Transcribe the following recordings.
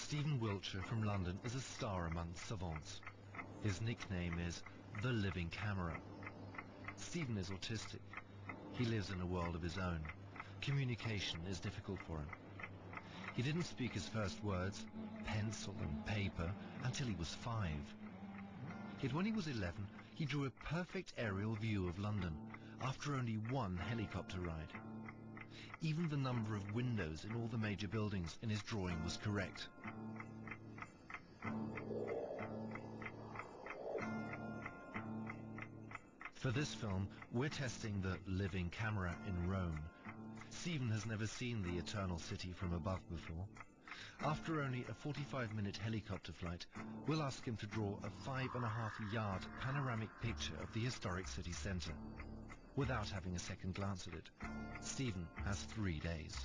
Stephen Wiltshire from London is a star among savants. His nickname is the Living Camera. Stephen is autistic. He lives in a world of his own. Communication is difficult for him. He didn't speak his first words, pencil and paper, until he was 5. Yet when he was 11, he drew a perfect aerial view of London after only one helicopter ride. Even the number of windows in all the major buildings in his drawing was correct. For this film, we're testing the living camera in Rome. Stephen has never seen the Eternal City from above before. After only a 45-minute helicopter flight, we'll ask him to draw a 5.5-yard panoramic picture of the historic city centre. Without having a second glance at it, Stephen has 3 days.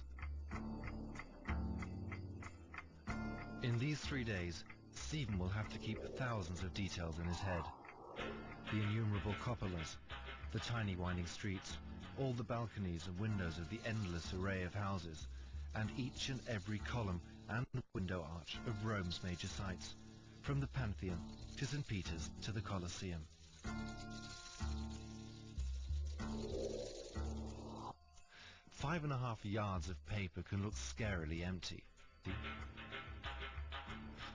In these 3 days, Stephen will have to keep thousands of details in his head. The innumerable cupolas, the tiny winding streets, all the balconies and windows of the endless array of houses, and each and every column and window arch of Rome's major sites, from the Pantheon to St. Peter's to the Colosseum. Five and a half yards of paper can look scarily empty.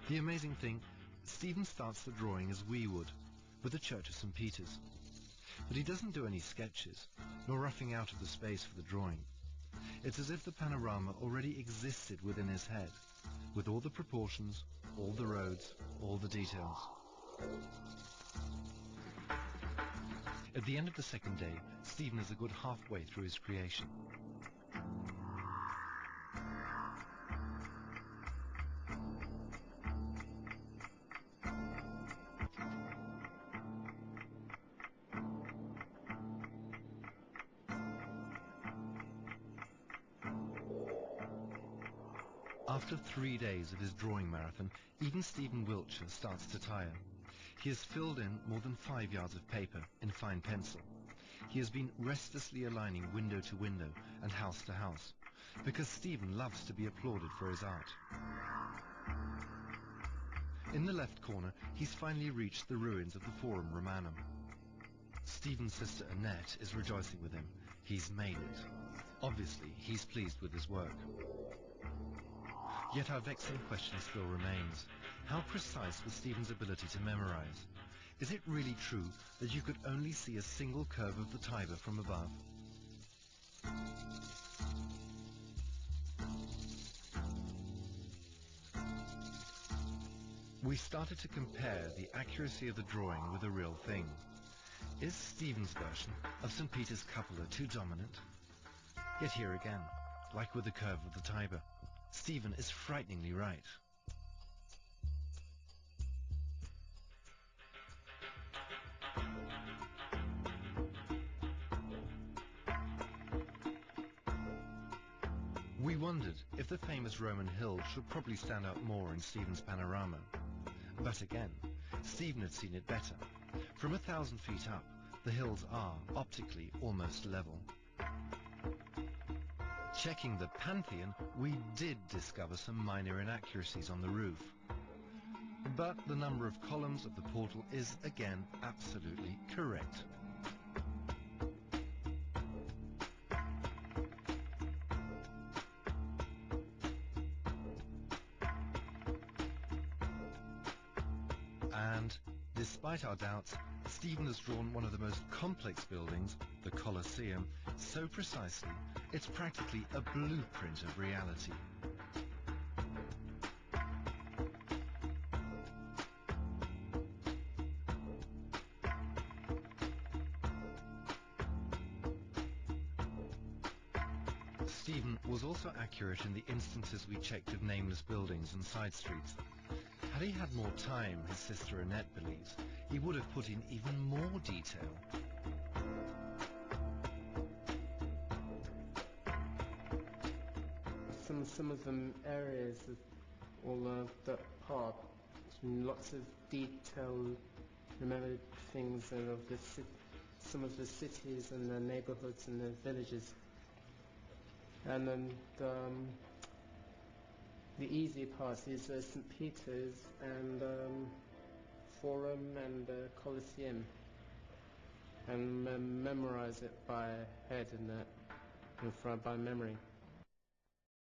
The amazing thing, Stephen starts the drawing as we would, with the Church of St. Peter's. But he doesn't do any sketches, nor roughing out of the space for the drawing. It's as if the panorama already existed within his head, with all the proportions, all the roads, all the details. At the end of the second day, Stephen is a good halfway through his creation. After 3 days of his drawing marathon, even Stephen Wiltshire starts to tire. He has filled in more than 5 yards of paper in fine pencil. He has been restlessly aligning window to window and house to house, because Stephen loves to be applauded for his art. In the left corner, he's finally reached the ruins of the Forum Romanum. Stephen's sister Annette is rejoicing with him. He's made it. Obviously, he's pleased with his work. Yet our vexing question still remains. How precise was Stephen's ability to memorize? Is it really true that you could only see a single curve of the Tiber from above? We started to compare the accuracy of the drawing with the real thing. Is Stephen's version of St. Peter's cupola too dominant? Yet here again, like with the curve of the Tiber, Stephen is frighteningly right. We wondered if the famous Roman hills should probably stand out more in Stephen's panorama. But again, Stephen had seen it better. From 1,000 feet up, the hills are, optically, almost level. Checking the Pantheon, we did discover some minor inaccuracies on the roof. But the number of columns of the portal is, again, absolutely correct. And, despite our doubts, Stephen has drawn one of the most complex buildings, the Colosseum, so precisely, it's practically a blueprint of reality. Stephen was also accurate in the instances we checked of nameless buildings and side streets. Had he had more time, his sister Annette believes, he would have put in even more detail. Some of the areas of all that part, lots of detail, remembered things of the some of the cities and the neighborhoods and the villages, and then the easy parts is St. Peter's and Forum and Colosseum, and memorize it by head and that, and by memory.